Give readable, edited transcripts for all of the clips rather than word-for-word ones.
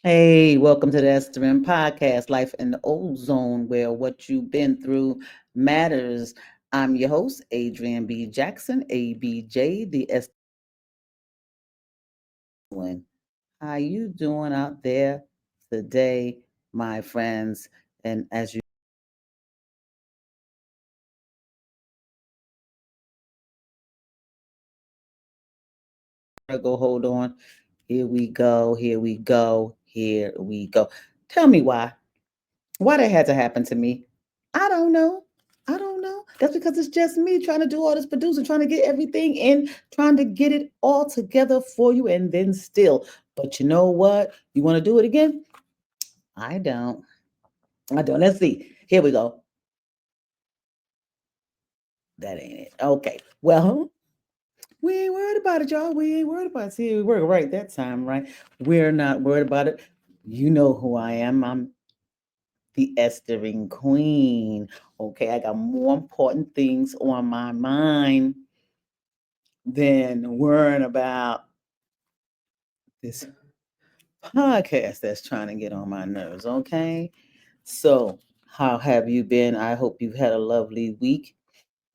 Hey, welcome to the Esthering Podcast, Life in the Ozone, where what you've been through matters. I'm your host, Adrian B. Jackson, ABJ, the Esthering. How you doing out there today, my friends? And as you go, hold on. Here we go. Here we go. Here we go. Tell me why. Why that had to happen to me? I don't know. I don't know. That's because it's just me trying to do all this producing, trying to get everything in, trying to get it all together for you, and then still. But you know what? You want to do it again? I don't. I don't. Let's see. Here we go. That ain't it. Okay. Well, we ain't worried about it, y'all. We ain't worried about it. See, we were right that time, right? We're not worried about it. You know who I am. I'm the Esthering Queen. Okay, I got more important things on my mind than worrying about this podcast that's trying to get on my nerves. Okay, so how have you been? I hope you've had a lovely week.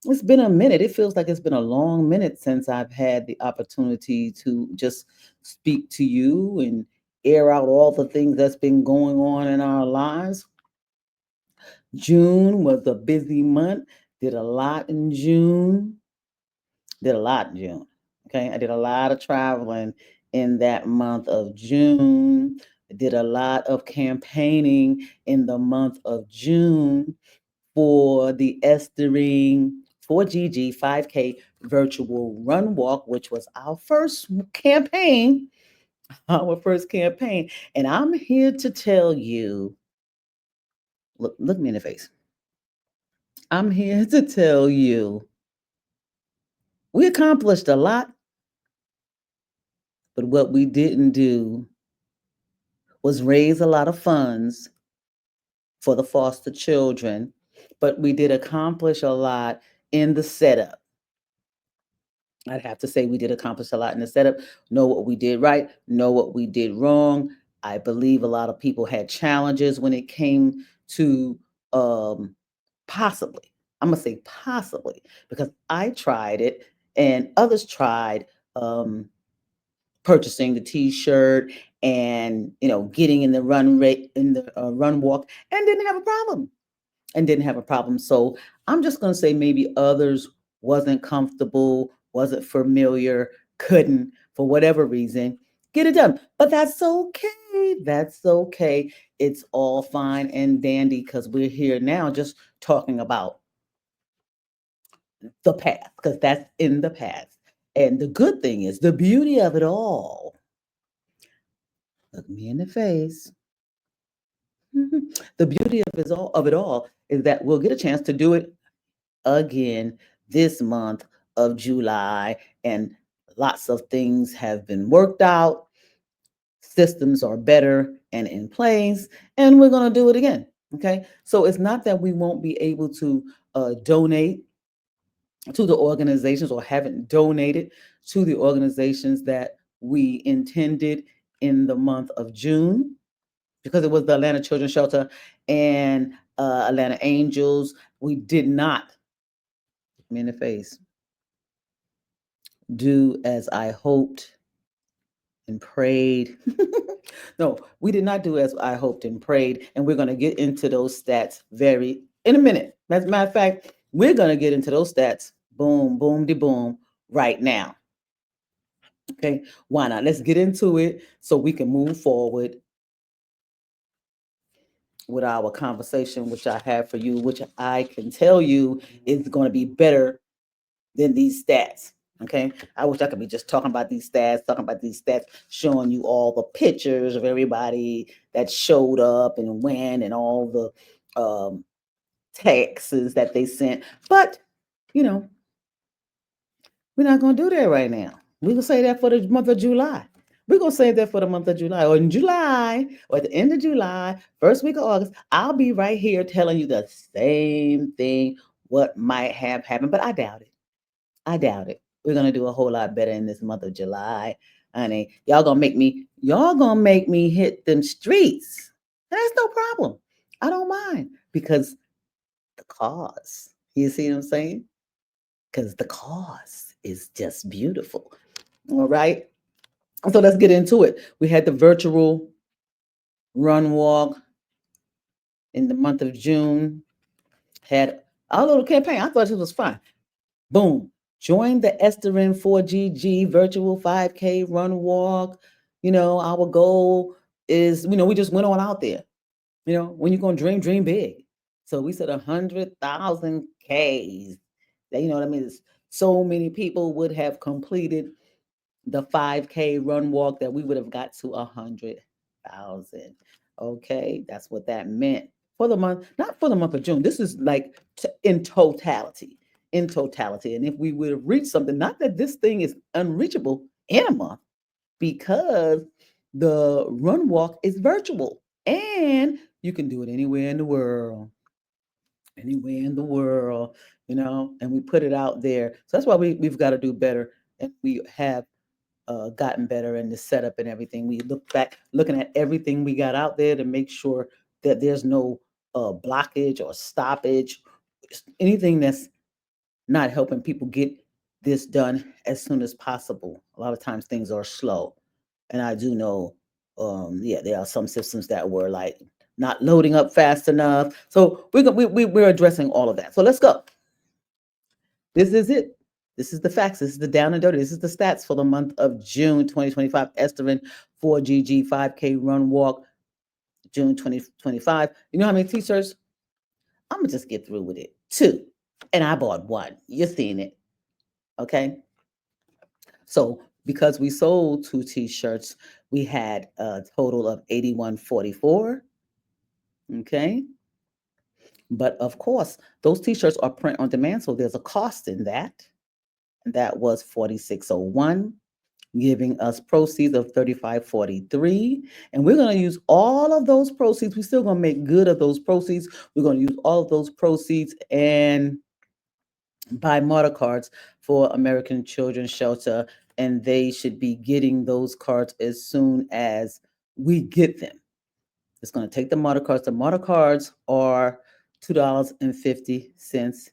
It's been a minute. It feels like it's been a long minute since I've had the opportunity to just speak to you and air out all the things that's been going on in our lives. June was a busy month. Did a lot in June. Did a lot in June. Okay. I did a lot of traveling in that month of June. I did a lot of campaigning in the month of June for the Esthering 4GG 5K virtual run walk, which was our first campaign. Our first campaign. And I'm here to tell you look me in the face. I'm here to tell you we accomplished a lot, but what we didn't do was raise a lot of funds for the foster children, but we did accomplish a lot in the setup. I'd have to say we did accomplish a lot in the setup, know what we did right, know what we did wrong. I believe a lot of people had challenges when it came to possibly, I'm gonna say possibly, because I tried it and others tried purchasing the t-shirt and getting in the run rate in the run walk and didn't have a problem. So I'm just going to say maybe others wasn't comfortable, wasn't familiar, couldn't for whatever reason get it done, but that's okay. That's okay. It's all fine and dandy because we're here now just talking about the past because that's in the past. And the good thing is the beauty of it all. Look me in the face. The beauty of it all is that we'll get a chance to do it again this month of July, and lots of things have been worked out. Systems are better and in place, and we're going to do it again. Okay, so it's not that we won't be able to donate to the organizations or haven't donated to the organizations that we intended in the month of June because it was the Atlanta Children's Shelter and Atlanta Angels. We did not, me in the face, do as I hoped and prayed. No, we did not do as I hoped and prayed. And we're going to get into those stats in a minute. As a matter of fact, we're going to get into those stats. Boom, boom, de boom, right now. Okay, why not? Let's get into it so we can move forward with our conversation, which I have for you, which I can tell you is going to be better than these stats. Okay. I wish I could be just talking about these stats, showing you all the pictures of everybody that showed up and when and all the taxes that they sent. But, you know, we're not going to do that right now. We're going to say that for the month of July. We're going to say that for the month of July or in July or at the end of July, first week of August. I'll be right here telling you the same thing, what might have happened, but I doubt it. I doubt it. We're going to do a whole lot better in this month of July. honey. Y'all gonna make me hit them streets. That's no problem. I don't mind because the cause. You see what I'm saying? Because the cause is just beautiful. All right. So let's get into it. We had the virtual run walk in the month of June. Had our little campaign. I thought this was fun. Boom. Join the Esthering 4GG virtual 5K run walk. Our goal is, we just went on out there. When you're going to dream big. So we said 100,000 Ks. You know what I mean? So many people would have completed the 5K run walk that we would have got to 100,000. Okay, that's what that meant for the month, not for the month of June. This is like in totality. And if we would have reached something, not that this thing is unreachable in a month, because the run walk is virtual and you can do it anywhere in the world. And we put it out there. So that's why we've got to do better. And we have gotten better in the setup and everything. We looking at everything we got out there to make sure that there's no blockage or stoppage, anything that's not helping people get this done as soon as possible. A lot of times things are slow, and I do know, there are some systems that were like not loading up fast enough. So we're addressing all of that. So let's go. This is it. This is the facts. This is the down and dirty. This is the stats for the month of June 2025. Esthering 4GG 5K run walk, June 2025. You know how many t-shirts? I'm going to just get through with it. 2. And I bought 1. You're seeing it. Okay. So because we sold 2 t-shirts, we had a total of 81.44. Okay. But of course, those t-shirts are print on demand. So there's a cost in that. And that was 46.01. Giving us proceeds of 35.43, and we're going to use all of those proceeds. We're still going to make good of those proceeds. We're going to use all of those proceeds and buy martyr cards for American Children's Shelter, and they should be getting those cards as soon as we get them. It's going to take the martyr cards. The martyr cards are $2.50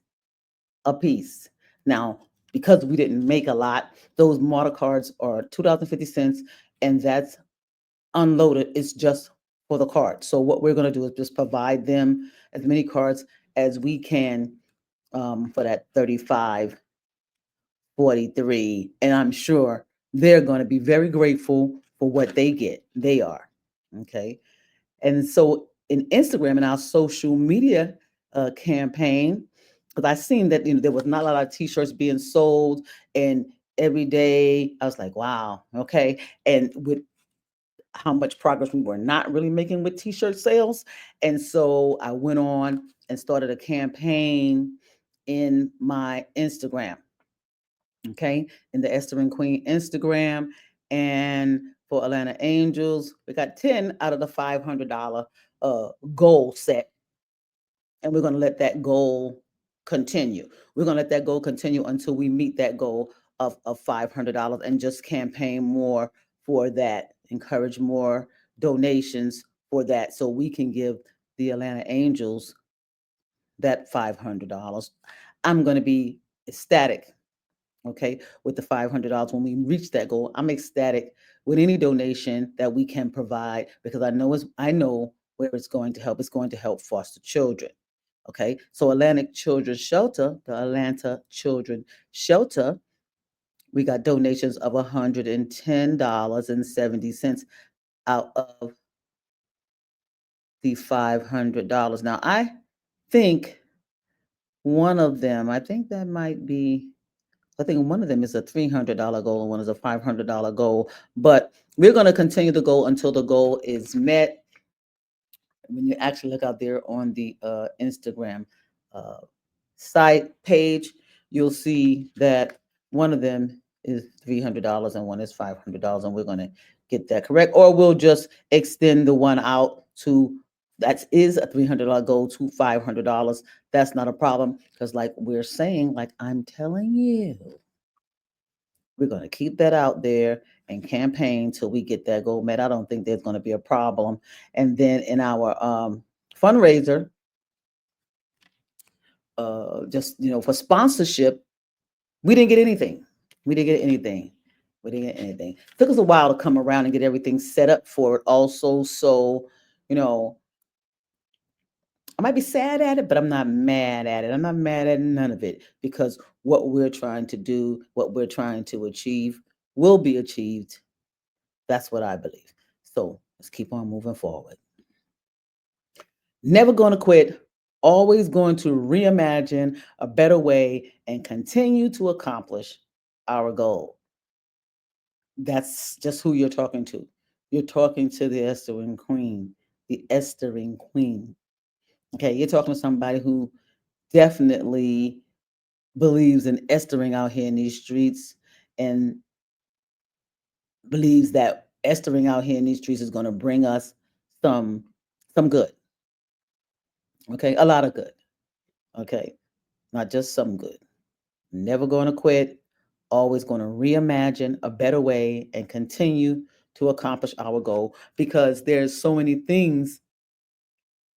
a piece. Now, because we didn't make a lot, those martyr cards are $2.50, and that's unloaded. It's just for the card. So what we're going to do is just provide them as many cards as we can for that 35.43, and I'm sure they're going to be very grateful for what they get. They are. Okay. And so in Instagram, in our social media campaign, because I seen that there was not a lot of t-shirts being sold, and every day I was like, wow, okay. And with how much progress we were not really making with t-shirt sales, and so I went on and started a campaign in my Instagram, okay, in the Esthering Queen Instagram. And for Atlanta Angels, we got 10 out of the $500 goal set, and we're going to let that goal continue. We're going to let that goal continue until we meet that goal of $500, and just campaign more for that, encourage more donations for that, so we can give the Atlanta Angels that $500. I'm going to be ecstatic, okay, with the $500 when we reach that goal. I'm ecstatic with any donation that we can provide, because I know where it's going to help. It's going to help foster children. Okay, so the Atlanta Children's Shelter, we got donations of $110.70 out of the $500. Now, I think one of them, I think one of them is a $300 goal and one is a $500 goal, but we're going to continue the goal until the goal is met. When you actually look out there on the Instagram site page, you'll see that one of them is $300 and one is $500, and we're going to get that correct, or we'll just extend the one out to that is a $300 goal to $500. That's not a problem, because like we're saying, like I'm telling you, We're going to keep that out there and campaign till we get that goal met. I don't think there's going to be a problem. And then in our fundraiser, just for sponsorship, we didn't get anything. We didn't get anything. We didn't get anything. It took us a while to come around and get everything set up for it also. So, I might be sad at it, but I'm not mad at it. I'm not mad at none of it because what we're trying to do, what we're trying to achieve will be achieved. That's what I believe. So let's keep on moving forward. Never going to quit, always going to reimagine a better way and continue to accomplish our goal. That's just who you're talking to. You're talking to the Esthering Queen, the Esthering Queen. Okay, you're talking to somebody who definitely believes in estering out here in these streets and believes that estering out here in these streets is going to bring us some good. Okay, a lot of good. Okay, not just some good. Never going to quit, always going to reimagine a better way and continue to accomplish our goal because there's so many things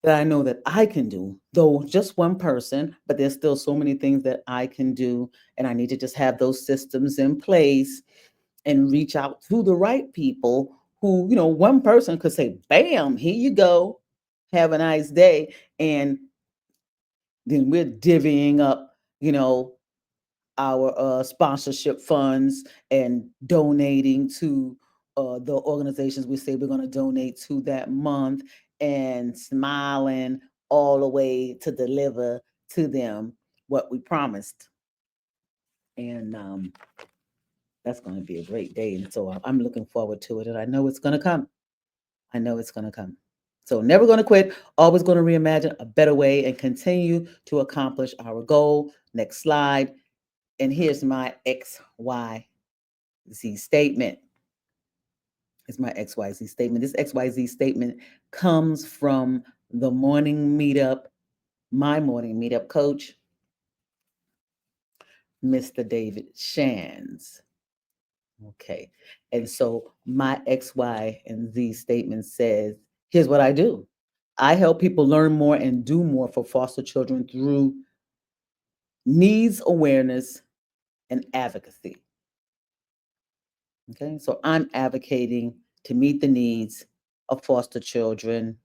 that I know that I can do, though just one person, but there's still so many things that I can do. And I need to just have those systems in place and reach out to the right people who, one person could say, bam, here you go. Have a nice day. And then we're divvying up, our sponsorship funds and donating to the organizations we say we're going to donate to that month and smiling all the way to deliver to them what we promised. And that's going to be a great day. And so I'm looking forward to it. And I know it's going to come. I know it's going to come. So never going to quit, always going to reimagine a better way and continue to accomplish our goal. Next slide. And here's my XYZ statement. It's my XYZ statement. This XYZ statement comes from the Morning MeetUp, my Morning MeetUp Coach, Mr. David Shands. Okay. And so my X, Y, and Z statement says, here's what I do. I help people learn more and do more for foster children through needs awareness and advocacy. Okay. So I'm advocating to meet the needs of foster children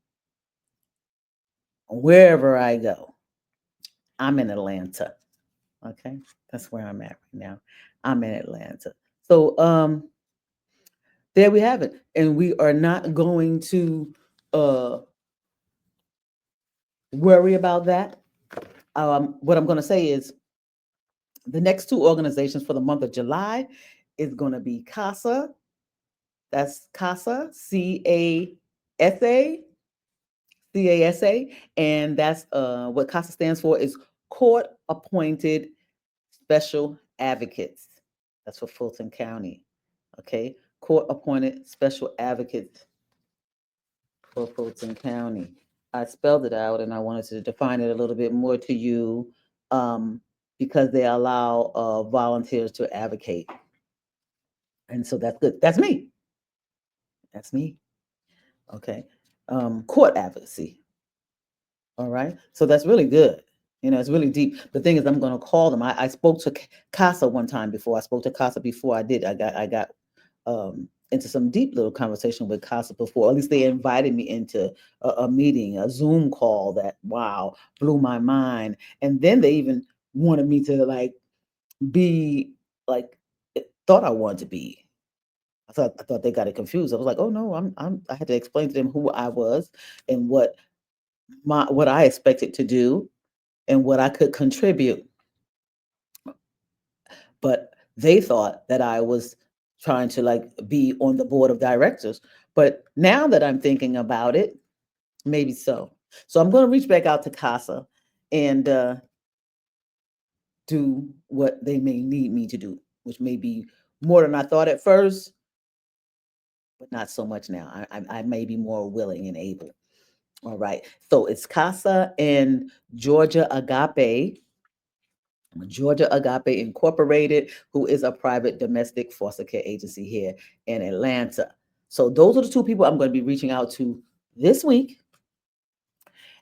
wherever I go. I'm in Atlanta. Okay. That's where I'm at right now. I'm in Atlanta. So there we have it. And we are not going to worry about that. What I'm going to say is the next two organizations for the month of July is going to be CASA. That's CASA, CASA, CASA, and that's what CASA stands for is Court Appointed Special Advocates. That's for Fulton County. Okay, Court Appointed Special Advocates for Fulton County. I spelled it out and I wanted to define it a little bit more to you because they allow volunteers to advocate. And so that's good. That's me. That's me. Okay. Court advocacy. All right. So that's really good. It's really deep. The thing is, I'm going to call them. I spoke to CASA one time before. I spoke to CASA before I did. I got into some deep little conversation with CASA before. At least they invited me into a meeting, a Zoom call that, wow, blew my mind. And then they even wanted me to be thought I wanted to be. I thought they got it confused. I was like, oh no, I had to explain to them who I was and what I expected to do and what I could contribute. But they thought that I was trying to be on the board of directors. But now that I'm thinking about it, maybe so. So I'm going to reach back out to CASA and do what they may need me to do, which may be more than I thought at first, but not so much now. I may be more willing and able. All right. So it's CASA and Georgia Agape. Georgia Agape Incorporated, who is a private domestic foster care agency here in Atlanta. So those are the two people I'm going to be reaching out to this week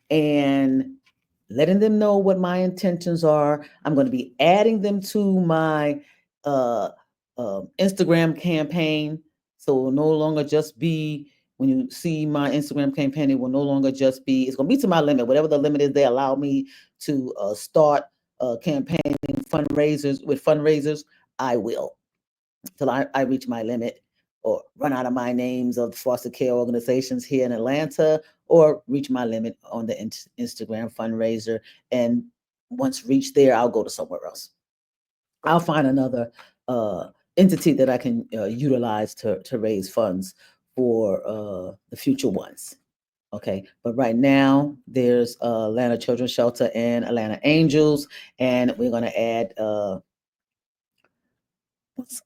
and letting them know what my intentions are. I'm going to be adding them to my Instagram campaign. So it will no longer just be, when you see my Instagram campaign, it will no longer just be, it's going to be to my limit. Whatever the limit is, they allow me to start campaigning fundraisers, I will, till I reach my limit or run out of my names of foster care organizations here in Atlanta, or reach my limit on the Instagram fundraiser. And once reached there, I'll go to somewhere else. I'll find another entity that I can utilize to raise funds for the future ones. Okay, but right now there's Atlanta Children's Shelter and Atlanta Angels, and we're going to add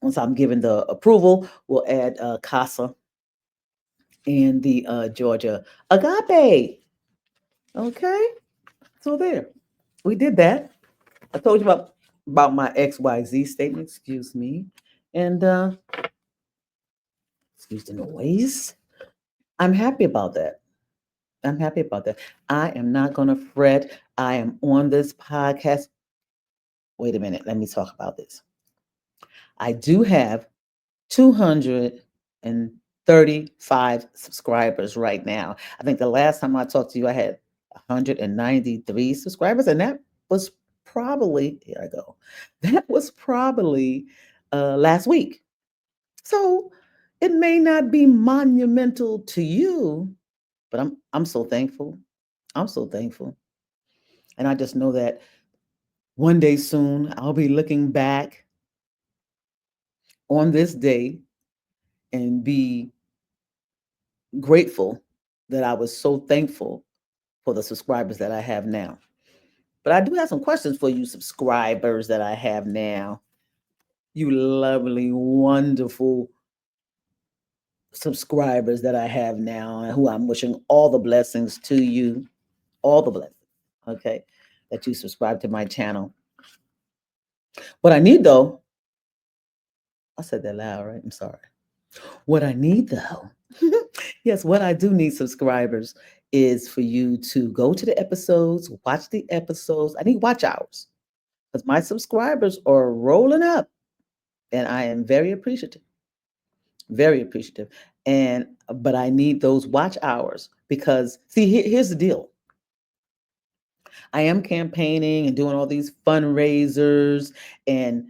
once I'm given the approval, we'll add CASA and the Georgia Agape. Okay, so there, we did that. I told you about my XYZ statement. Excuse me, and excuse the noise. I'm happy about that. I'm happy about that. I am not going to fret. I am on this podcast. Wait a minute. Let me talk about this. I do have 235 subscribers right now. I think the last time I talked to you, I had 193 subscribers, and that was probably, here I go, that was probably last week. So it may not be monumental to you, but I'm so thankful. I'm so thankful. And I just know that one day soon I'll be looking back on this day and be grateful that I was so thankful for the subscribers that I have now. But I do have some questions for you subscribers that I have now. You lovely, wonderful subscribers that I have now, and who I'm wishing all the blessings to you, all the blessings, okay, that you subscribe to my channel. What I need though, I said that loud, right? I'm sorry. What I need though, yes, what I do need, subscribers, is for you to go to the episodes, watch the episodes. I need watch hours because my subscribers are rolling up, and I am very appreciative, very appreciative. And but I need those watch hours because see, here's the deal. I am campaigning and doing all these fundraisers and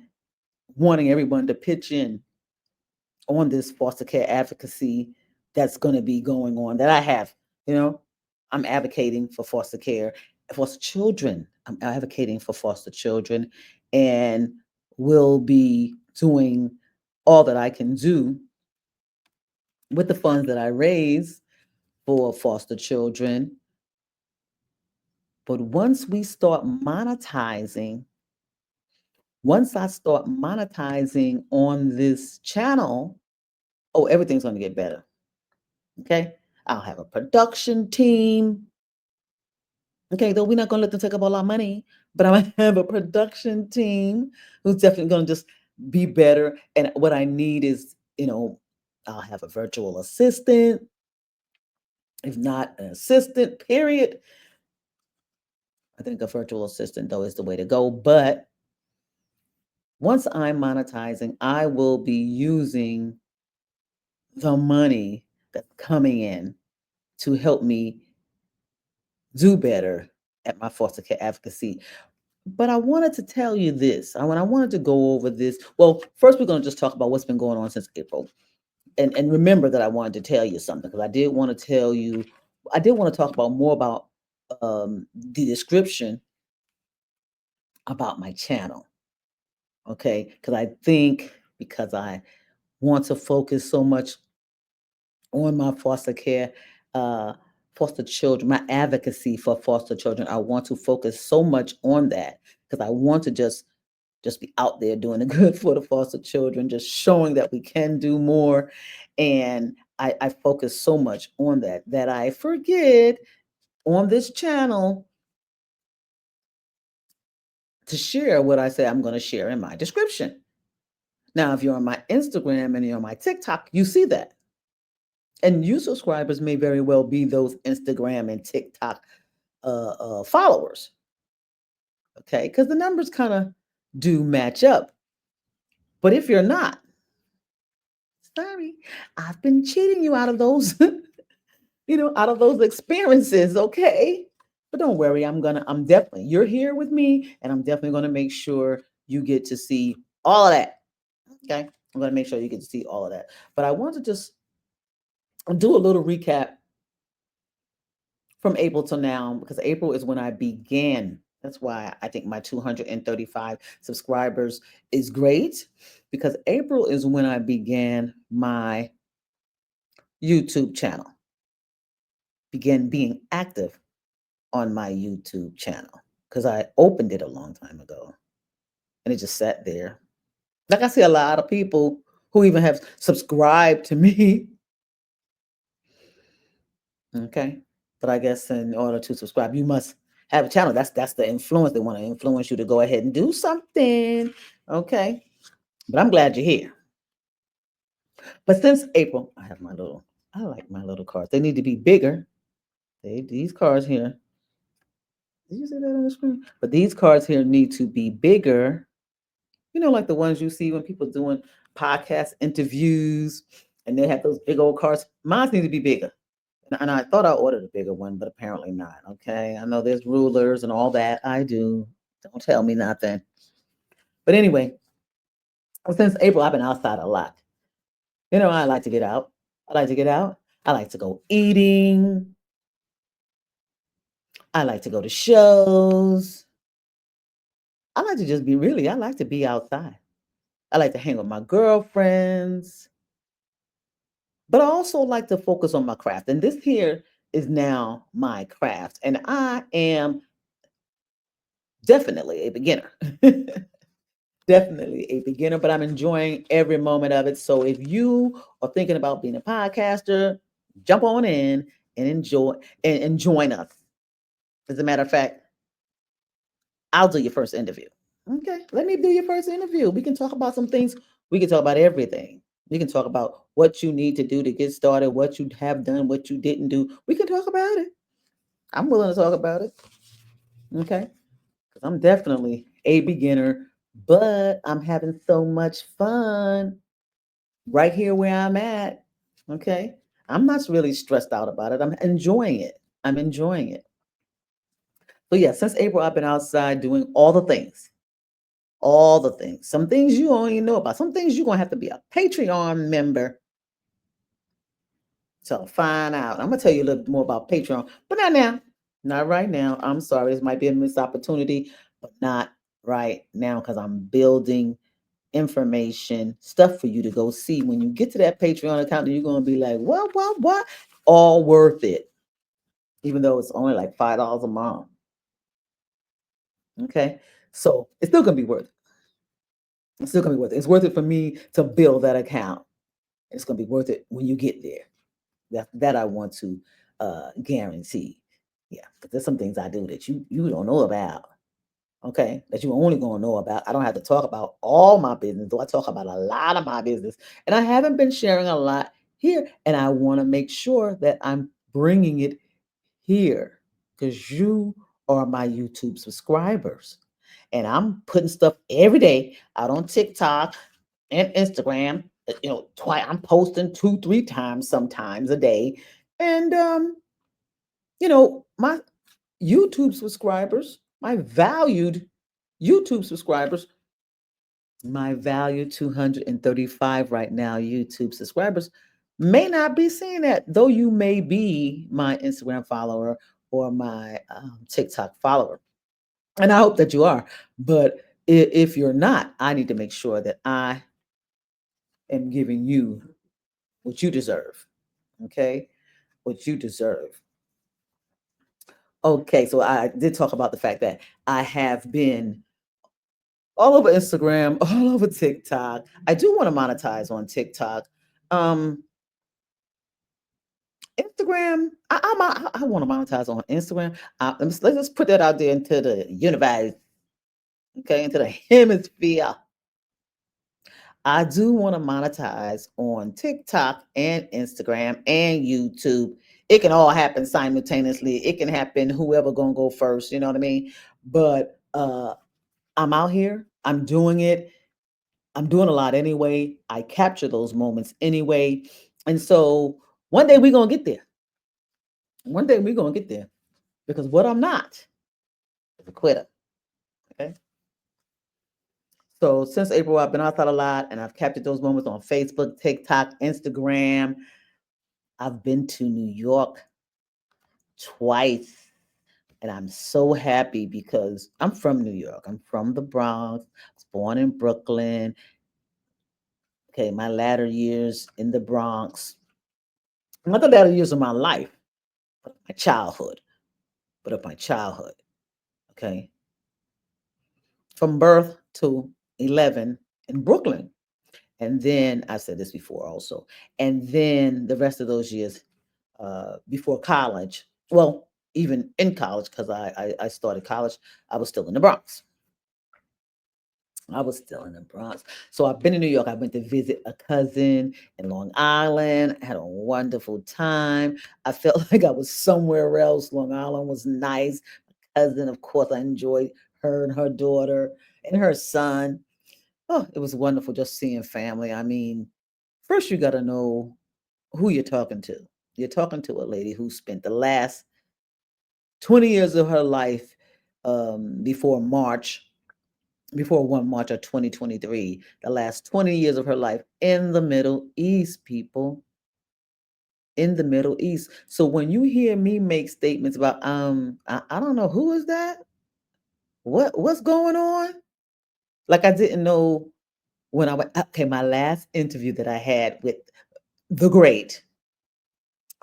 wanting everyone to pitch in on this foster care advocacy that's going to be going on, that I have. You know, I'm advocating for foster care, foster children. I'm advocating for foster children, and will be doing all that I can do with the funds that I raise for foster children. But once I start monetizing on this channel, oh, everything's going to get better. Okay. I'll have a production team. Okay. Though we're not going to let them take up all our money, but I'm going to have a production team who's definitely going to just be better. And what I need is, I'll have a virtual assistant, if not an assistant, period. I think a virtual assistant, though, is the way to go. But once I'm monetizing, I will be using the money that's coming in to help me do better at my foster care advocacy. But I wanted to tell you this. I wanted to go over this. Well, first, we're going to just talk about what's been going on since April. And remember that I wanted to tell you something, because I did want to talk about more about the description about my channel. Okay. Because I want to focus so much on my foster care, foster children, my advocacy for foster children. I want to focus so much on that because I want to just be out there doing the good for the foster children, just showing that we can do more. And I focus so much on that I forget on this channel to share what I say I'm going to share in my description. Now, if you're on my Instagram and you're on my TikTok, you see that. And you subscribers may very well be those Instagram and TikTok followers. Okay, because the numbers kind of do match up. But if you're not, sorry, I've been cheating you out of those, out of those experiences. Okay. But don't worry, you're here with me, and I'm definitely going to make sure you get to see all of that. Okay. I'm going to make sure you get to see all of that. But I want to just do a little recap from April till now, because April is when I began. That's why I think my 235 subscribers is great, because April is when I began my YouTube channel, began being active on my YouTube channel, because I opened it a long time ago and it just sat there. Like, I see a lot of people who even have subscribed to me. Okay. But I guess in order to subscribe, you must have a channel. That's the influence. They want to influence you to go ahead and do something. Okay. But I'm glad you're here. But since April, I like my little cards. They need to be bigger. These cards here. Did you see that on the screen? But these cards here need to be bigger. Like the ones you see when people doing podcast interviews and they have those big old cards. Mine need to be bigger. And I thought I ordered a bigger one, but apparently not. Okay. I know there's rulers and all that. I do. Don't tell me nothing. But anyway, since April, I've been outside a lot. I like to get out. I like to go eating. I like to go to shows. I like to be outside. I like to hang with my girlfriends. But I also like to focus on my craft. And this here is now my craft. And I am definitely a beginner. Definitely a beginner, but I'm enjoying every moment of it. So if you are thinking about being a podcaster, jump on in and enjoy and join us. As a matter of fact, I'll do your first interview. Okay, let me do your first interview. We can talk about some things. We can talk about everything. We can talk about what you need to do to get started, what you have done, what you didn't do. We can talk about it. I'm willing to talk about it. Okay, because I'm definitely a beginner, but I'm having so much fun right here where I'm at. Okay. I'm not really stressed out about it. I'm enjoying it. I'm enjoying it. So yeah, since April, I've been outside doing all the things. All the things. Some things you don't even know about. Some things you're gonna have to be a Patreon member to find out. I'm gonna tell you a little bit more about Patreon, but not now. Not right now. I'm sorry. This might be a missed opportunity, but not right now, because I'm building information, stuff for you to go see. When you get to that Patreon account, you're going to be like, what? All worth it. Even though it's only like $5 a month. Okay. So it's still going to be worth it. It's still going to be worth it. It's worth it for me to build that account. It's going to be worth it when you get there. That I want to guarantee. Yeah. Because there's some things I do that you don't know about. Okay, that you're only going to know about. I don't have to talk about all my business, though I talk about a lot of my business. And I haven't been sharing a lot here. And I want to make sure that I'm bringing it here, because you are my YouTube subscribers. And I'm putting stuff every day out on TikTok and Instagram. Twice. I'm posting 2-3 times sometimes a day. And, my YouTube subscribers, my valued YouTube subscribers, my valued 235 right now YouTube subscribers may not be seeing that, though you may be my Instagram follower or my TikTok follower. And I hope that you are. But if you're not, I need to make sure that I am giving you what you deserve. Okay? What you deserve. Okay, so I did talk about the fact that I have been all over Instagram, all over TikTok. I do want to monetize on TikTok. Instagram, I want to monetize on Instagram. Let's put that out there into the universe. okay, into the hemisphere. I do want to monetize on TikTok and Instagram and YouTube. It can all happen simultaneously. It can happen whoever gonna go first, you know what I mean? But I'm out here, I'm doing it. I'm doing a lot anyway. I capture those moments anyway. And so one day we're gonna get there. One day we're gonna get there. Because what I'm not is a quitter. Okay. So since April, I've been outside a lot and I've captured those moments on Facebook, TikTok, Instagram. I've been to New York twice. And I'm so happy because I'm from New York. I'm from the Bronx. I was born in Brooklyn. Okay, my latter years in the Bronx. Not the latter years of my life, but my childhood. But of my childhood. Okay. From birth to 11 in Brooklyn. And then I said this before also. And then the rest of those years before college, well, even in college, because I started college, I was still in the Bronx. I was still in the Bronx. So I've been in New York. I went to visit a cousin in Long Island. I had a wonderful time. I felt like I was somewhere else. Long Island was nice. My cousin, of course, I enjoyed her and her daughter and her son. Oh, it was wonderful just seeing family. I mean, first you got to know who you're talking to. You're talking to a lady who spent the last 20 years of her life before before 1 March of 2023, the last 20 years of her life in the Middle East, people. In the Middle East. So when you hear me make statements about I don't know who is that? What's going on? Like I didn't know when I went okay, my last interview that I had with the great.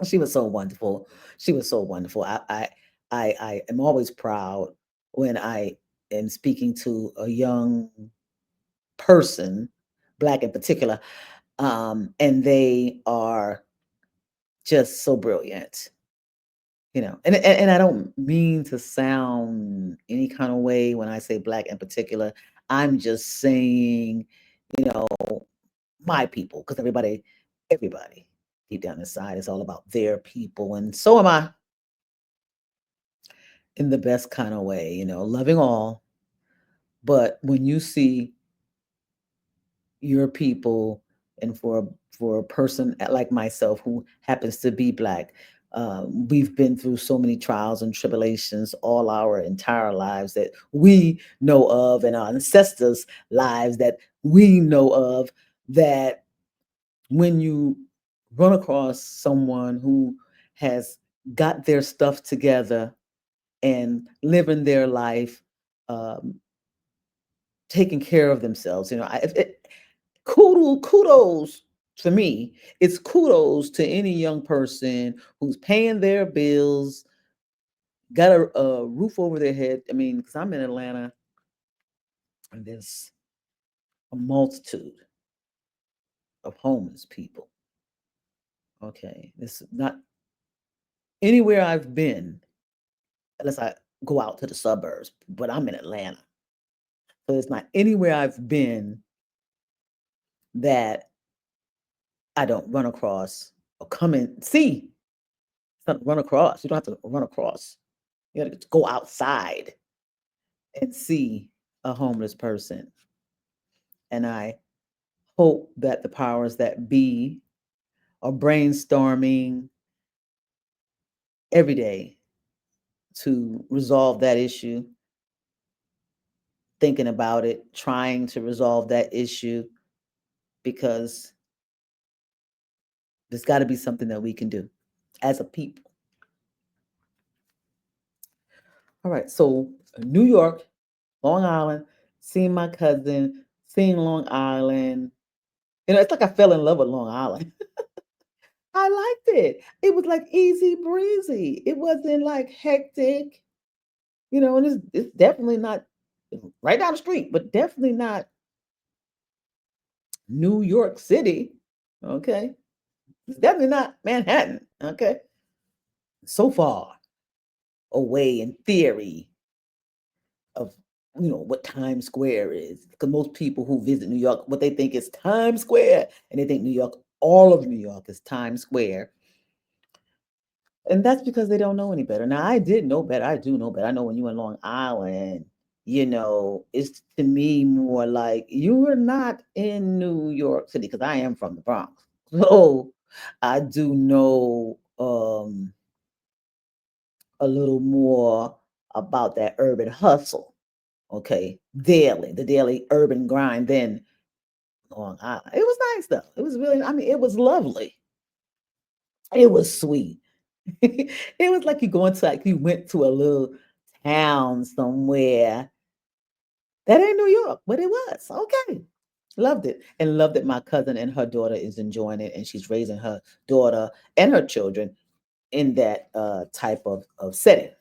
She was so wonderful. She was so wonderful. I am always proud when I am speaking to a young person, Black in particular, and they are just so brilliant, you know. And I don't mean to sound any kind of way when I say Black in particular. I'm just saying, you know, my people, because everybody deep down inside is all about their people, and so am I in the best kind of way, you know, loving all. But when you see your people and for a person like myself who happens to be Black, we've been through so many trials and tribulations all our entire lives that we know of, and our ancestors lives that we know of, that when you run across someone who has got their stuff together and living their life, um, taking care of themselves, you know, kudos for me. It's kudos to any young person who's paying their bills, got a roof over their head. I mean, because I'm in Atlanta, and there's a multitude of homeless people. Okay, this is not anywhere I've been, unless I go out to the suburbs, but I'm in Atlanta. So it's not anywhere I've been that I don't run across or come and see. It's not run across. You don't have to run across. You got to go outside and see a homeless person. And I hope that the powers that be are brainstorming every day to resolve that issue, thinking about it, trying to resolve that issue, because there's got to be something that we can do as a people. All right, so New York, Long Island, seeing my cousin, seeing Long Island. You know, it's like I fell in love with Long Island. I liked it. It was like easy breezy. It wasn't like hectic, you know, and it's definitely not right down the street, but definitely not New York City. Okay. It's definitely not Manhattan. Okay. So far away in theory of what Times Square is. Because most people who visit New York, what they think is Times Square, and they think New York, all of New York is Times Square. And that's because they don't know any better. Now, I did know better. I do know better. I know when you're in Long Island, it's to me more like you are not in New York City, because I am from the Bronx. So I do know a little more about that urban hustle, okay, the daily urban grind than Long Island. It was nice though. It was really, I mean, it was lovely. It was sweet. It was like you went to a little town somewhere that ain't New York, but it was okay. Loved it, and loved that my cousin and her daughter is enjoying it, and she's raising her daughter and her children in that type of setting.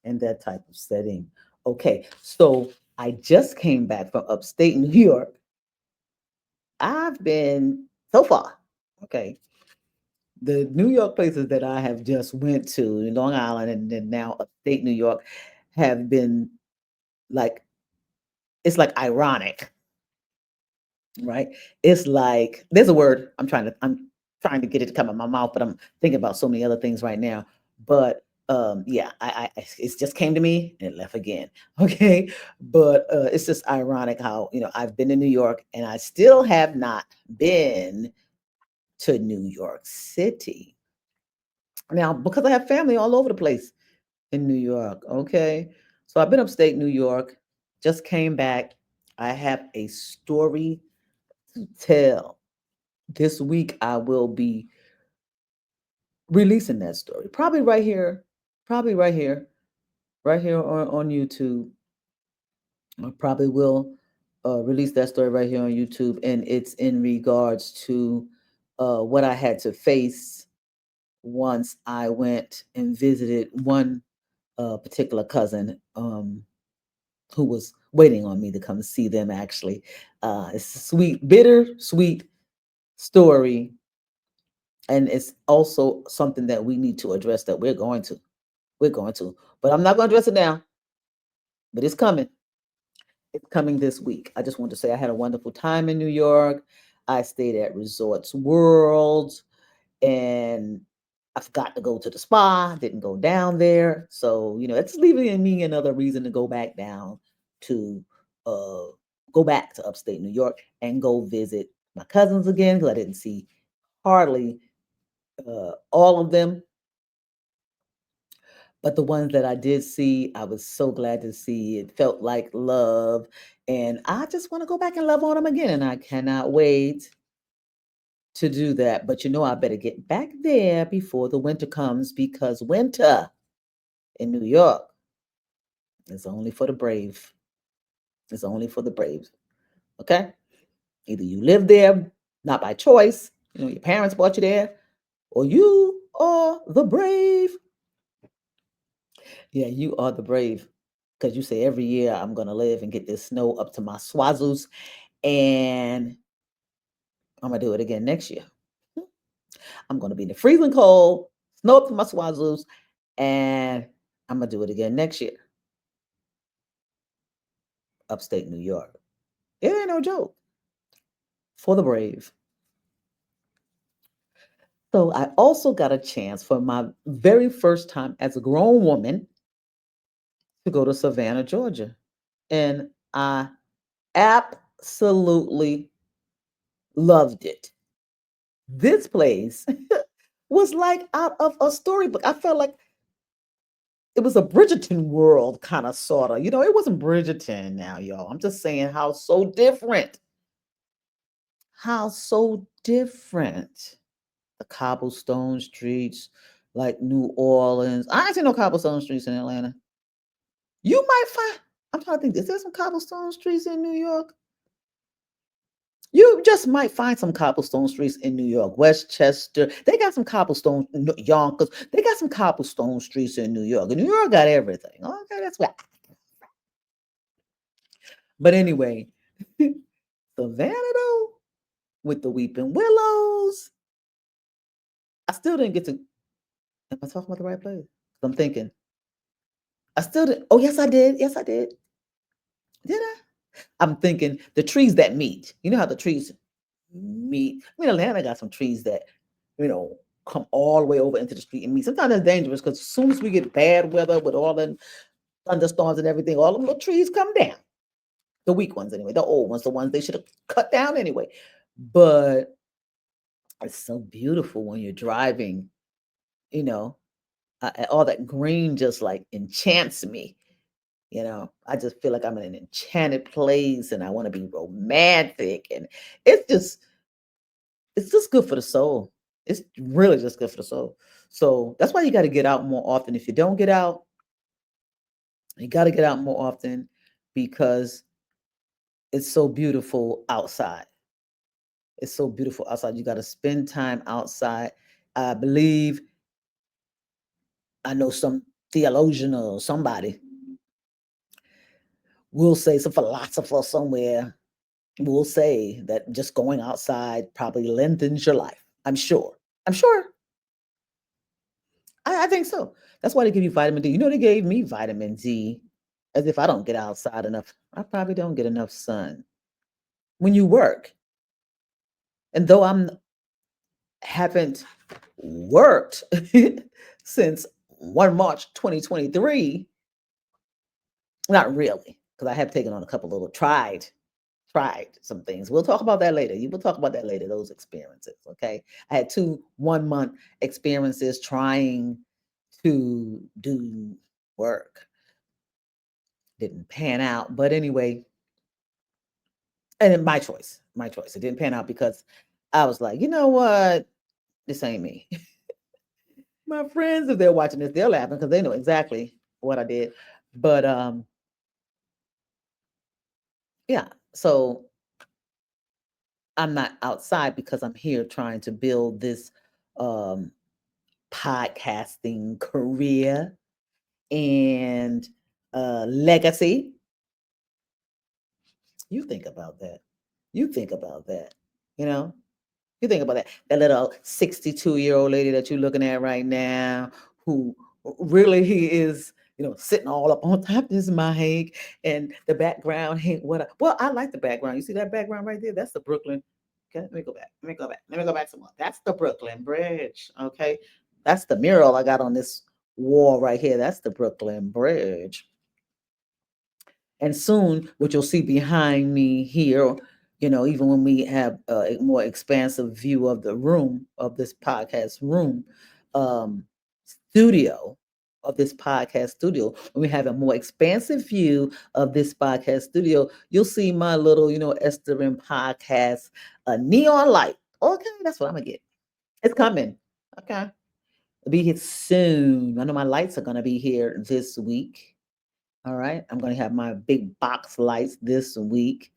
In that type of setting. Okay, so I just came back from upstate New York. I've been so far. Okay, the New York places that I have just went to, Long Island and then now upstate New York, have been like, it's like ironic, right? It's like there's a word I'm trying to get it to come out my mouth, but I'm thinking about so many other things right now. But yeah, it just came to me and it left again. Okay, but it's just ironic how I've been to New York and I still have not been to New York City. Now, because I have family all over the place in New York, okay? So I've been upstate New York, just came back. I have a story to tell. This week I will be releasing that story. Probably right here on YouTube. I probably will release that story right here on YouTube, and it's in regards to what I had to face once I went and visited one particular cousin who was waiting on me to come see them. Actually, it's a sweet, bitter, sweet story, and it's also something that we need to address. That we're going to, but I'm not going to address it now. But it's coming. It's coming this week. I just want to say I had a wonderful time in New York. I stayed at Resorts World, and I forgot to go to the spa, didn't go down there. So, it's leaving me another reason to to uh go back to upstate New York and go visit my cousins again, because I didn't see hardly all of them. But the ones that I did see, I was so glad to see. It felt like love. And I just want to go back and love on them again. And I cannot wait to do that. But I better get back there before the winter comes, because winter in New York is only for the brave. It's only for the brave. Okay? Either you live there, not by choice, your parents brought you there, or you are the brave. Yeah, you are the brave. Because you say every year I'm going to live and get this snow up to my swazzles, and I'm going to do it again next year. I'm going to be in the freezing cold, snow up to my swazzles, and I'm going to do it again next year. Upstate New York. It ain't no joke. For the brave. So I also got a chance for my very first time as a grown woman to go to Savannah, Georgia. And I absolutely loved it. This place was like out of a storybook. I felt like it was a Bridgerton world, kind of, sort of. It wasn't Bridgerton now, y'all. I'm just saying how so different. How so different. The cobblestone streets, like New Orleans. I ain't seen no cobblestone streets in Atlanta. You might find, I'm trying to think, is there some cobblestone streets in New York? You just might find some cobblestone streets in New York. Westchester, they got some cobblestone, Yonkers, they got some cobblestone streets in New York. And New York got everything. Okay, that's what. But anyway, Savannah, though, with the Weeping Willows, I still didn't get to. Am I talking about the right place? I'm thinking. I still didn't. Oh, yes, I did. Yes, I did. Did I? I'm thinking the trees that meet. You know how the trees meet? I mean, Atlanta got some trees that, you know, come all the way over into the street and meet. Sometimes that's dangerous because as soon as we get bad weather with all the thunderstorms and everything, all the little trees come down. The weak ones anyway, the old ones, the ones they should have cut down anyway. But it's so beautiful when you're driving, you know, all that green just like enchants me. You know, I just feel like I'm in an enchanted place and I want to be romantic. And it's just, it's just good for the soul. It's really just good for the soul. So that's why you got to get out more often. If you don't get out, you got to get out more often because it's so beautiful outside. It's so beautiful outside. You got to spend time outside. I believe I know some theologian or somebody will say, some philosopher somewhere will say that just going outside probably lengthens your life. I'm sure. I'm sure. I think so. That's why they give you vitamin D. You know, they gave me vitamin D as if I don't get outside enough. I probably don't get enough sun. When you work, and though I'm haven't worked since 1 March 2023, not really, because I have taken on a couple little tried some things. We'll talk about that later. You will talk about that later, those experiences. Okay. I had 2 1-month experiences trying to do work. Didn't pan out. But anyway, and then my choice. My choice. It didn't pan out because I was like, you know what? This ain't me. My friends, if they're watching this, they're laughing because they know exactly what I did. But yeah, so I'm not outside because I'm here trying to build this um podcasting career and legacy. You think about that. You think about that. You know, you think about that. That little 62-year-old lady that you're looking at right now, who really he is, you know, sitting all up on top of his mic, and the background ain't what I, well, I like the background. You see that background right there? That's the Brooklyn. Okay, let me go back. Let me go back. Let me go back some more. That's the Brooklyn Bridge. Okay. That's the mural I got on this wall right here. That's the Brooklyn Bridge. And soon, what you'll see behind me here, you know, even when we have a more expansive view of the room, of this podcast room, um, studio, of this podcast studio, when we have a more expansive view of this podcast studio, you'll see my little, you know, Esthering podcast, neon light. Okay, that's what I'm gonna get. It's coming. Okay. It'll be here soon. I know my lights are gonna be here this week. All right. I'm going to have my big box lights this week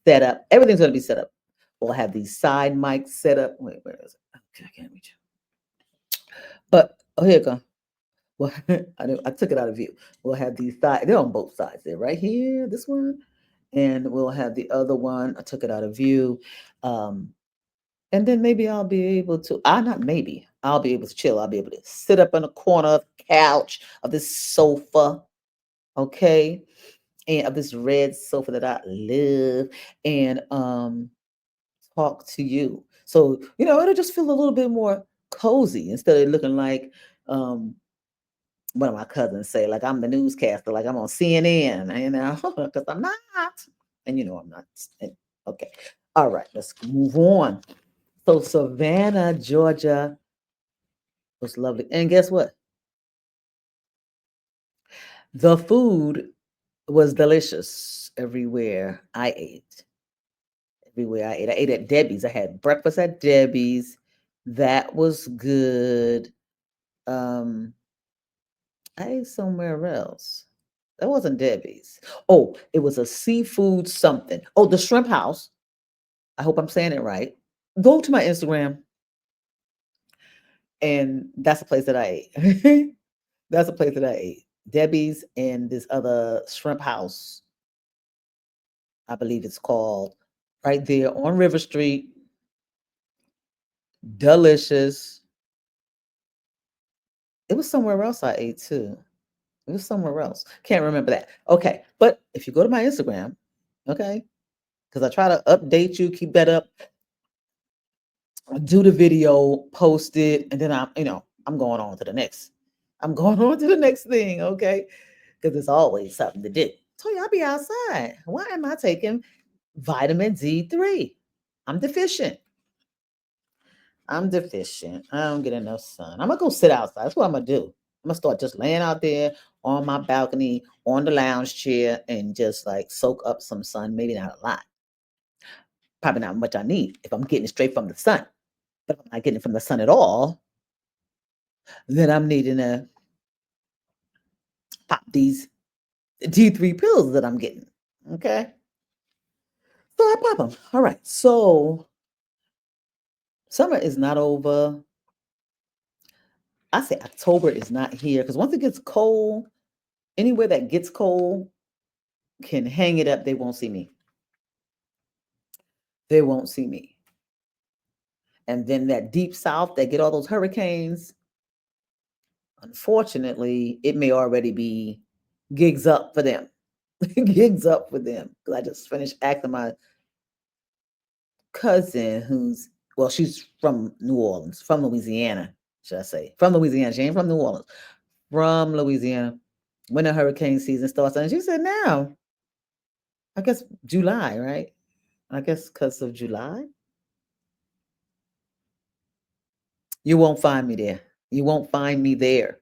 set up. Everything's going to be set up. We'll have these side mics set up. Wait, where is it? Okay, I can't reach it. But, oh, here it goes. Well, I took it out of view. We'll have these sides. They're on both sides. They're right here, this one. And we'll have the other one. I took it out of view. And then maybe I'll be able to, not maybe, I'll be able to chill. I'll be able to sit up in a corner of the couch of this sofa. Okay. And of this red sofa that I love, and talk to you. So, you know, it'll just feel a little bit more cozy instead of looking like um one of my cousins say, like I'm the newscaster, like I'm on CNN, you know, because I'm not. And you know I'm not. Okay. All right, let's move on. So Savannah, Georgia was lovely. And guess what? The food was delicious everywhere I ate. Everywhere I ate. I ate at Debbie's. I had breakfast at Debbie's. That was good. Um, I ate somewhere else. That wasn't Debbie's. Oh, it was a seafood something. Oh, the Shrimp House. I hope I'm saying it right. Go to my Instagram, and that's a place that I ate. That's a place that I ate. Debbie's and this other Shrimp House, I believe it's called, right there on River Street. Delicious. It was somewhere else I ate too. It was somewhere else. Can't remember that. Okay. But if you go to my Instagram, okay, because I try to update you, keep that up, do the video, post it, and then I'm going on to the next. I'm going on to the next thing, okay? Because there's always something to do. So I'll be outside. Why am I taking vitamin D3? I'm deficient. I'm deficient. I don't get enough sun. I'm gonna go sit outside. That's what I'm gonna do. I'm gonna start just laying out there on my balcony, on the lounge chair, and just like soak up some sun. Maybe not a lot. Probably not much I need if I'm getting it straight from the sun. But if I'm not getting it from the sun at all, then I'm needing to pop these D3 pills that I'm getting. Okay. So I pop them. All right. So summer is not over. I say October is not here because once it gets cold, anywhere that gets cold can hang it up. They won't see me. They won't see me. And then that deep south that get all those hurricanes, unfortunately, it may already be gigs up for them. Gigs up for them. Because I just finished asking my cousin she's from New Orleans, from Louisiana, should I say. From Louisiana. She ain't from New Orleans. From Louisiana. When the hurricane season starts. And she said, now, I guess July, right? I guess because of July. You won't find me there. You won't find me there.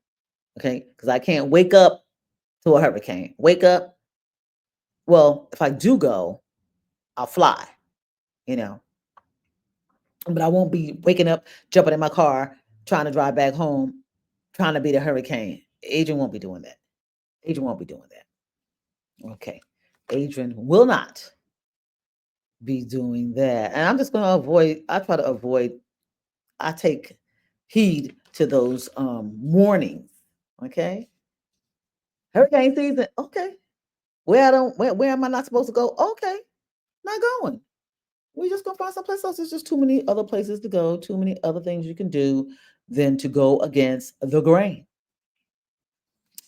Okay. Because I can't wake up to a hurricane. Wake up. Well, if I do go, I'll fly, you know. But I won't be waking up, jumping in my car, trying to drive back home, trying to beat a hurricane. Adrian won't be doing that. Adrian won't be doing that. Okay. Adrian will not be doing that. And I'm just going to I take heed to those warnings. Okay. Hurricane season. Okay. Where am I not supposed to go? Okay. Not going. We're just gonna find someplace else. There's just too many other places to go, too many other things you can do than to go against the grain.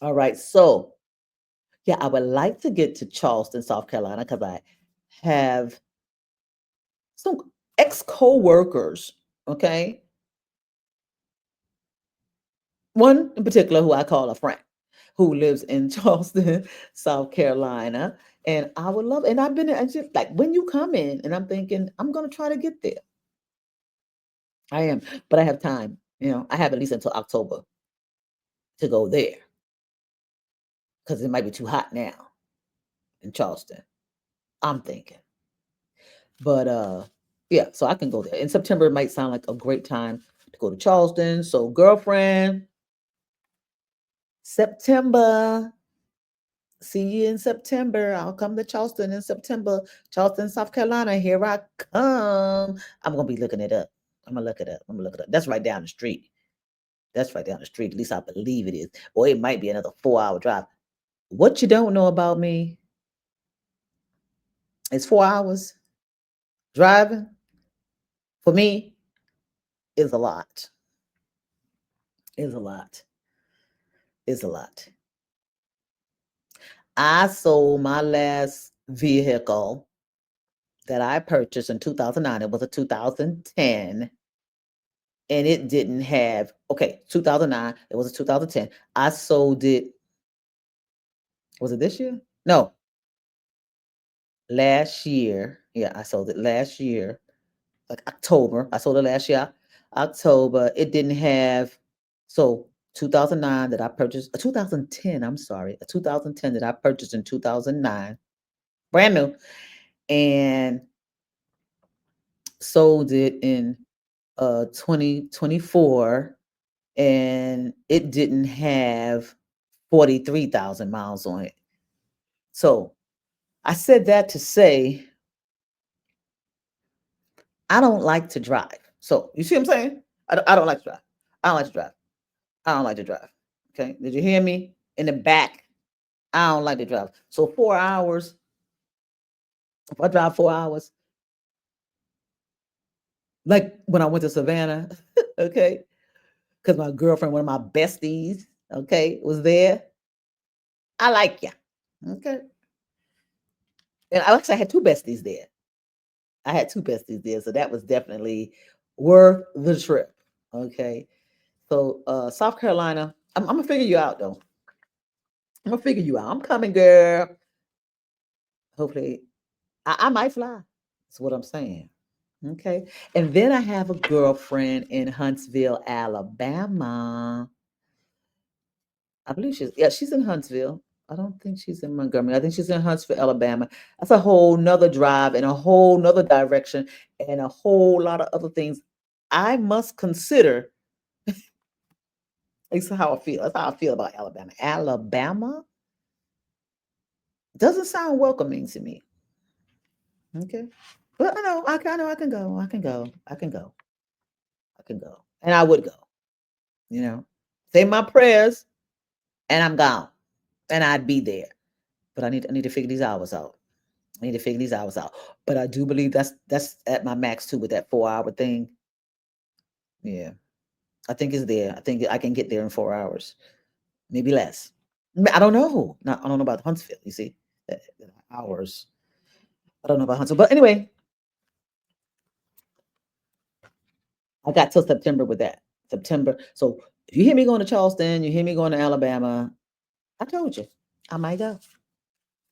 All right. So yeah, I would like to get to Charleston, South Carolina, because I have some ex co-workers, okay? One in particular who I call a friend who lives in Charleston, South Carolina. And I would love, and I've been there, and just like when you come in, and I'm thinking, I'm gonna try to get there. I am, but I have time. I have at least until October to go there because it might be too hot now in Charleston. I'm thinking. But yeah, so I can go there. In September it might sound like a great time to go to Charleston. So girlfriend, September. See you in September. I'll come to Charleston in September. Charleston, South Carolina. Here I come. I'm gonna be looking it up. I'm gonna look it up. That's right down the street. That's right down the street. At least I believe it is. Or it might be another 4-hour drive. What you don't know about me is 4 hours driving for me is a lot. Is a lot. Is a lot. I sold my last vehicle that I purchased in 2009. It was a 2010. And it didn't have, 2009. It was a 2010. I sold it. Was it this year? No, last year. Yeah, I sold it last year, like October. I sold it last year, October. It didn't have, so 2009 that I purchased, a 2010, I'm sorry, a 2010 that I purchased in 2009, brand new, and sold it in 2024, and it didn't have 43,000 miles on it. So I said that to say I don't like to drive. So you see what I'm saying? I don't like to drive. I don't like to drive. I don't like to drive. Okay. Did you hear me? In the back. I don't like to drive. So 4 hours, if I drive 4 hours, like when I went to Savannah, okay, because my girlfriend, one of my besties, okay, was there. I like you. Okay. And I had two besties there. I had two besties there, so that was definitely worth the trip. Okay. So South Carolina, I'm gonna figure you out though. I'm gonna figure you out. I'm coming, girl. Hopefully, I might fly. That's what I'm saying. Okay. And then I have a girlfriend in Huntsville, Alabama. I believe she's in Huntsville. I don't think she's in Montgomery. I think she's in Huntsville, Alabama. That's a whole nother drive and a whole nother direction and a whole lot of other things I must consider. That's how I feel. That's how I feel about Alabama. Alabama doesn't sound welcoming to me. Okay. But I know I can go. I can go. I can go. I can go. And I would go, you know. Say my prayers and I'm gone. And I'd be there. But I need to figure these hours out. I need to figure these hours out. But I do believe that's at my max too with that 4 hour thing. Yeah. I think it's there. I think I can get there in 4 hours. Maybe less. I don't know. I don't know about Huntsville, you see. Hours. I don't know about Huntsville. But anyway, I got till September with that. September. So if you hear me going to Charleston, you hear me going to Alabama, I told you, I might go.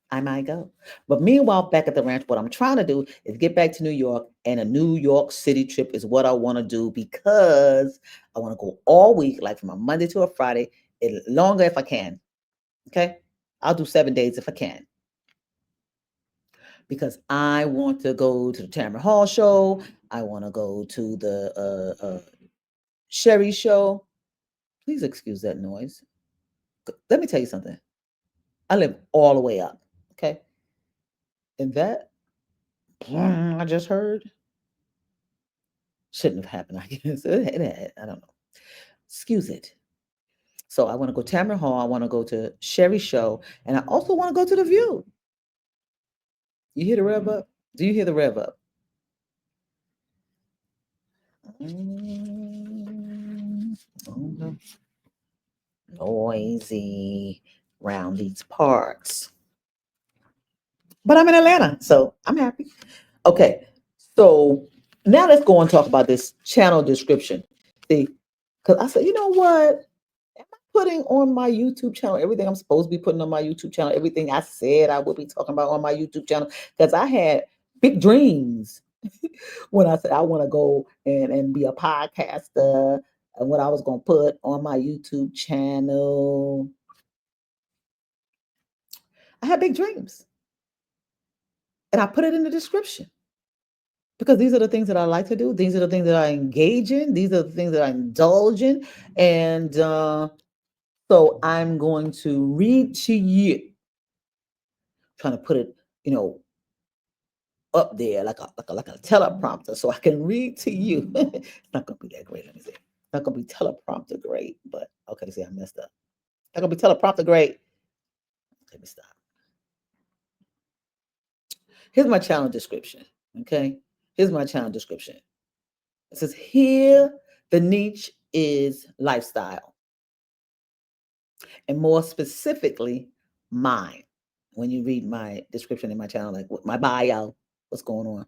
I might go. But meanwhile, back at the ranch, what I'm trying to do is get back to New York, and a New York City trip is what I want to do because I want to go all week, like from a Monday to a Friday, longer if I can. Okay. I'll do 7 days if I can because I want to go to the Tamara Hall show. I want to go to the Sherry show. Please excuse that noise. Let me tell you something. I live all the way up. Okay. And that I just heard shouldn't have happened, I guess. I don't know. Excuse it. So I want to go to Tamara Hall. I want to go to Sherry show. And I also want to go to the View. You hear the rev up? Do you hear the rev up? Noisy around these parts. But I'm in Atlanta, so I'm happy. Okay, so now let's go and talk about this channel description. See, because I said, you know what? Am I putting on my YouTube channel everything I'm supposed to be putting on my YouTube channel? Everything I said I would be talking about on my YouTube channel? Because I had big dreams when I said I want to go and be a podcaster and what I was going to put on my YouTube channel. I had big dreams. And I put it in the description because these are the things that I like to do. These are the things that I engage in. These are the things that I indulge in. And so I'm going to read to you, trying to put it, up there like a teleprompter so I can read to you. It's not going to be that great. Let me see. It's not going to be teleprompter great, but okay, see, I messed up. It's not going to be teleprompter great. Let me stop. Here's my channel description. Okay. Here's my channel description. It says here the niche is lifestyle, and more specifically, mine. When you read my description in my channel, like my bio, what's going on?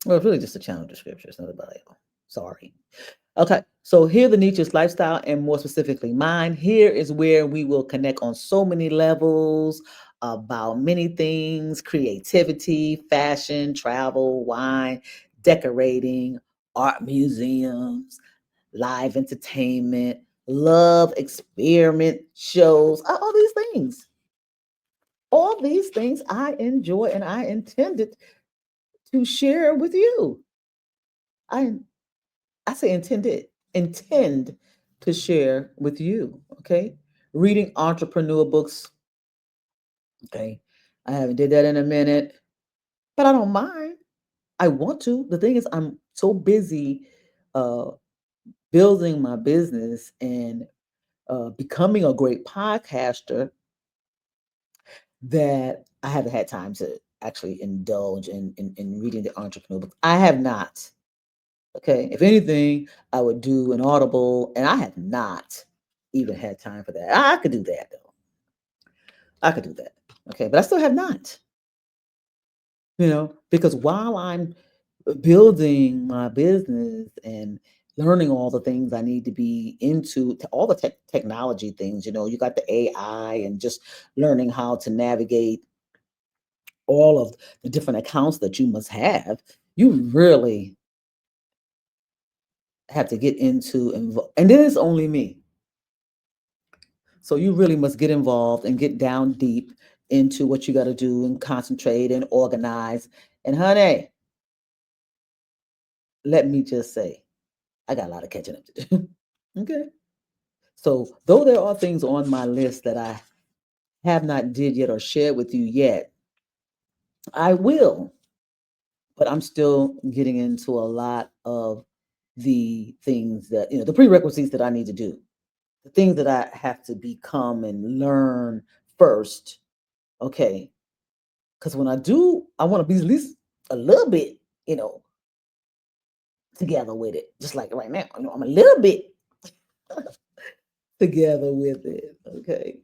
Well, it's really just a channel description. It's not a bio. Sorry. Okay, so here the niche is lifestyle, and more specifically mine. Here is where we will connect on so many levels about many things: creativity, fashion, travel, wine, decorating, art museums, live entertainment, love, experiment shows, all these things. All these things I enjoy and I intended to share with you. I I say intend to share with you. Okay. Reading entrepreneur books. Okay. I haven't did that in a minute, but I don't mind. I want to. The thing is, I'm so busy uh, building my business and becoming a great podcaster that I haven't had time to actually indulge in reading the entrepreneur books. I have not. Okay. If anything, I would do an audible, and I have not. even had time for that. I could do that though. I could do that. Okay, but I still have not. Because while I'm building my business and learning all the things I need to be into, all the technology things, you got the AI and just learning how to navigate all of the different accounts that you must have, you really have to get into and then it's only me. So you really must get involved and get down deep into what you got to do and concentrate and organize. And honey, let me just say, I got a lot of catching up to do. Okay. So though there are things on my list that I have not did yet or shared with you yet, I will. But I'm still getting into a lot of the things that, the prerequisites that I need to do, the things that I have to become and learn first. Okay. Because when I do, I want to be at least a little bit, together with it. Just like right now, I'm a little bit together with it. Okay.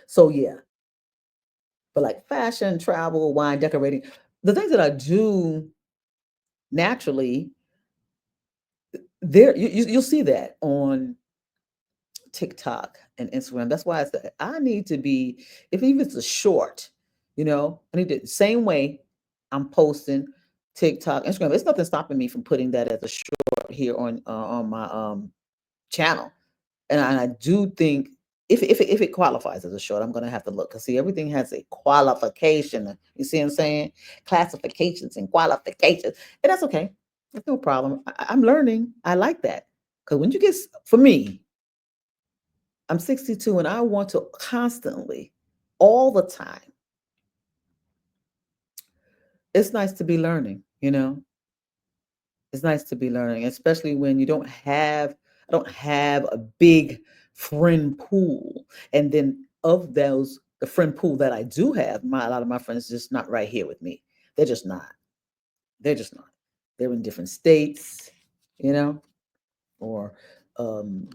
So yeah, but like fashion, travel, wine, decorating, the things that I do naturally, there you'll see that on TikTok and Instagram. That's why I said I need to be, if even it's a short, I need to same way I'm posting TikTok, Instagram. It's nothing stopping me from putting that as a short here on my channel. And I do think if it qualifies as a short, I'm gonna have to look because see everything has a qualification. You see what I'm saying? Classifications and qualifications, and that's okay. That's no problem. I'm learning. I like that because when you get for me, I'm 62 and I want to constantly, all the time. It's nice to be learning. It's nice to be learning, especially when I don't have a big friend pool. And then of those, the friend pool that I do have, a lot of my friends just not right here with me. They're just not. They're just not. They're in different states, you know, or um,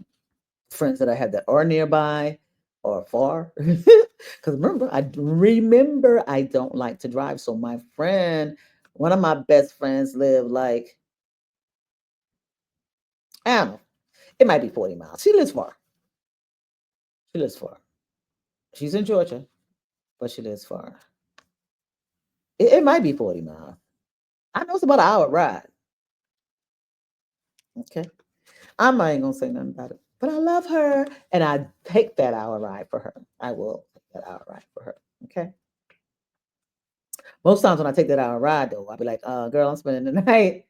friends that I have that are nearby or far. Because remember, I don't like to drive. So my friend, one of my best friends, live like I don't know. It might be 40 miles. She lives far. She lives far. She's in Georgia, but she lives far. It might be 40 miles. I know it's about an hour ride. Okay. I'm not even gonna say nothing about it. But I love her. And I take that hour ride for her. I will take that hour ride for her. Okay. Most times when I take that hour ride though, I'll be like, girl, I'm spending the night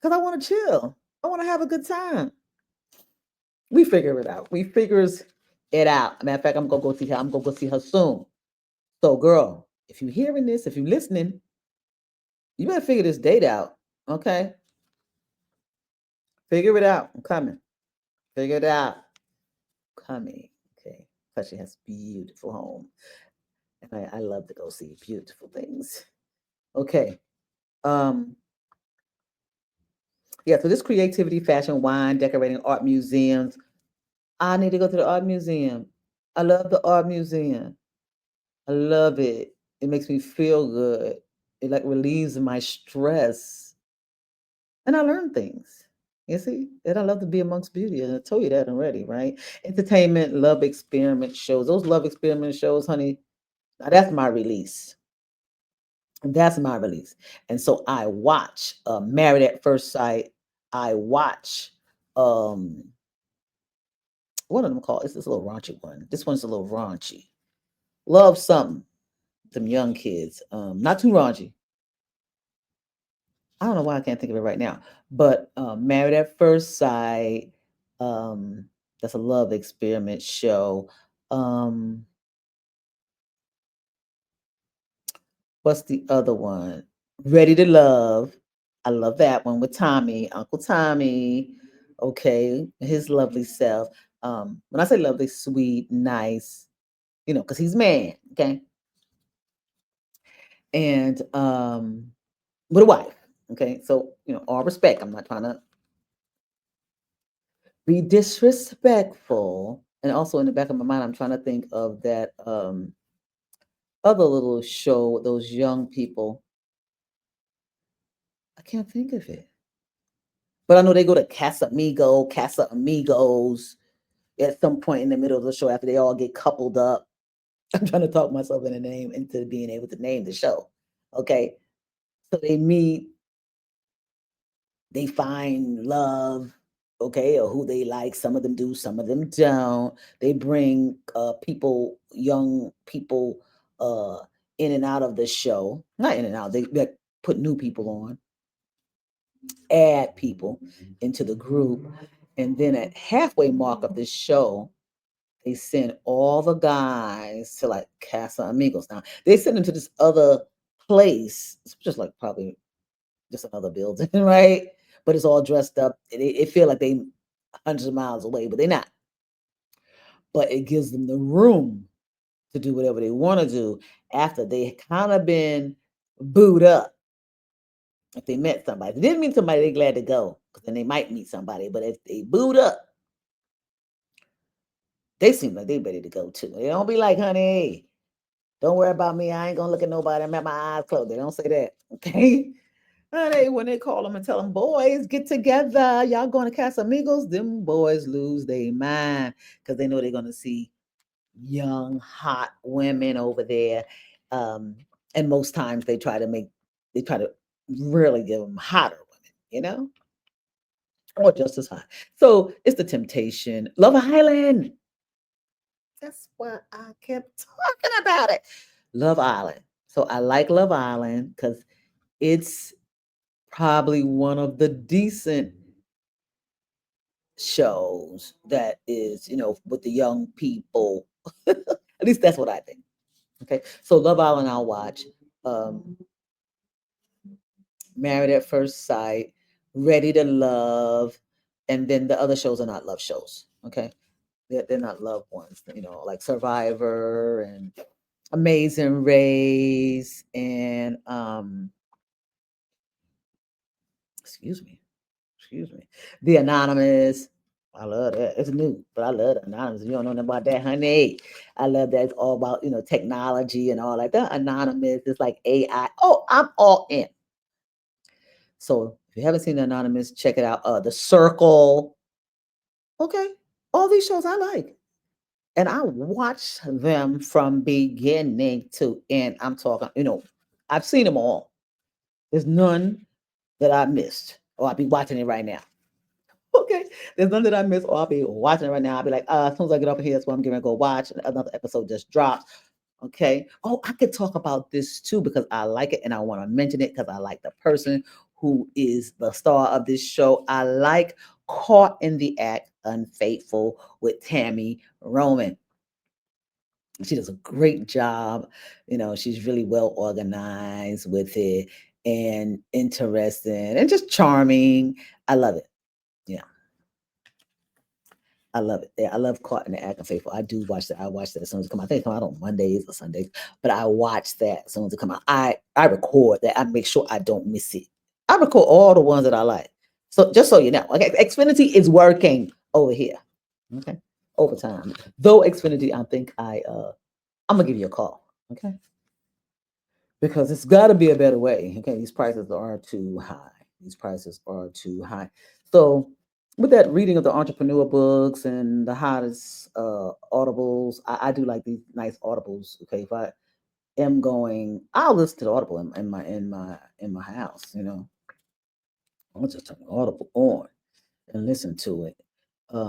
because I want to chill. I want to have a good time. We figure it out. We figures it out. Matter of fact, I'm gonna go see her. I'm gonna go see her soon. So, girl, if you're hearing this, if you're listening, you better figure this date out. Okay. Figure it out. I'm coming. Figure it out. Coming. Okay. Because she has beautiful home. And I love to go see beautiful things. Okay. Um, yeah, so this creativity, fashion, wine, decorating, art museums. I need to go to the art museum. I love the art museum. I love it. It makes me feel good. It like relieves my stress. And I learn things. You see? And I love to be amongst beauty. And I told you that already, right? Entertainment, love experiment shows. Those love experiment shows, honey, now that's my release. That's my release. And so I watch Married at First Sight. I watch one of them called, it's this little raunchy one. This one's a little raunchy. Love something. Them young kids. Not too raunchy. I don't know why I can't think of it right now. But Married at First Sight. Um, that's a love experiment show. Um, what's the other one? Ready to Love. I love that one with Tommy, Uncle Tommy. Okay, his lovely self. When I say lovely, sweet, nice, because he's man. Okay, and with a wife. Okay, so all respect. I'm not trying to be disrespectful. And also in the back of my mind, I'm trying to think of that other little show with those young people. I can't think of it. But I know they go to Casa Amigos at some point in the middle of the show after they all get coupled up. I'm trying to talk myself in a name into being able to name the show. Okay. So they meet, they find love, okay, or who they like. Some of them do, some of them don't. They bring people, young people, uh, in and out of the show. Not in and out. They put new people on, add people into the group, and then at halfway mark of this show, they send all the guys to like Casa Amigos. Now they send them to this other place. It's just like probably just another building, right? But it's all dressed up. It feel like they hundreds of miles away, but they're not. But it gives them the room to do whatever they want to do after they kind of been booed up. If they met somebody, if they didn't meet somebody, they're glad to go because then they might meet somebody. But if they booed up, they seem like they ready to go too. They don't be like, honey, don't worry about me. I ain't gonna look at nobody. I'm at my eyes closed. They don't say that. Okay. Honey, when they call them and tell them, boys, get together. Y'all going to Casamigos, them boys lose their mind because they know they're gonna see young, hot women over there. Um, and most times they try to really give them hotter women, or just as hot. So it's the temptation. Love Island. That's why I kept talking about it. Love Island. So I like Love Island because it's probably one of the decent shows that is, with the young people. At least that's what I think. Okay. So Love Island I'll watch. Um, Married at First Sight, Ready to Love, and then the other shows are not love shows. Okay. They're not love ones, like Survivor and Amazing Race and excuse me, excuse me, The Anonymous. I love that. It's new, but I love the Anonymous. You don't know nothing about that, honey. I love that. It's all about technology and all like that. Anonymous is like AI. Oh, I'm all in. So if you haven't seen The Anonymous, check it out. The Circle. Okay, all these shows I like. And I watch them from beginning to end. I'm talking, I've seen them all. There's none that I missed, or I'll be watching it right now. Okay, there's none that I missed, or I'll be watching it right now. I'll be like, as soon as I get up here, that's what I'm going to go watch. And another episode just dropped. Okay. Oh, I could talk about this too because I like it and I want to mention it because I like the person who is the star of this show. I like Caught in the Act Unfaithful with Tammy Roman. She does a great job. She's really well organized with it and interesting and just charming. I love it. Yeah, I love it. Yeah, I love Caught in the Act Unfaithful. I do watch that. I watch that as soon as it comes out. I think it comes out on Mondays or Sundays, but I watch that as soon as it comes out. I record that. I make sure I don't miss it. I record all the ones that I like. So just so you know, okay, Xfinity is working over here. Okay, over time. Though Xfinity, I think I'm gonna give you a call. Okay. Because it's got to be a better way. Okay, these prices are too high. These prices are too high. So, with that reading of the entrepreneur books and the hottest audibles, I do like these nice audibles. Okay, if I am going, I'll listen to the audible in my house. I'll just turn the audible on and listen to it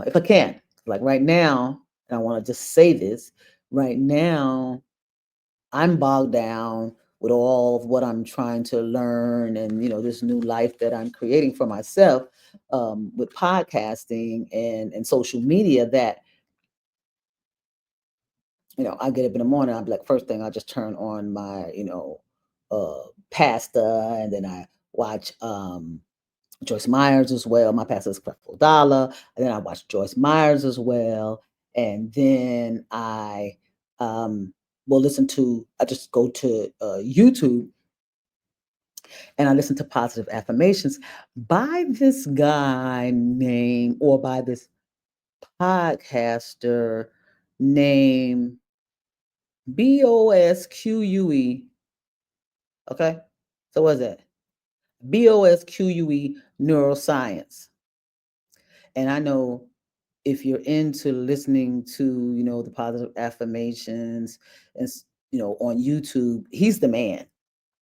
if I can. Like right now, and I want to just say this right now. I'm bogged down with all of what I'm trying to learn and this new life that I'm creating for myself with podcasting and social media that I get up in the morning, I'm like first thing I just turn on my pasta and then I watch Joyce Myers as well. My pastor is Creflo Dollar, and then I watch Joyce Myers as well, and then I will listen to. I just go to YouTube and I listen to positive affirmations by this guy named or by this podcaster named BOSQUE. Okay. So what's that? BOSQUE Neuroscience. And I know if you're into listening to, the positive affirmations and, on YouTube, he's the man.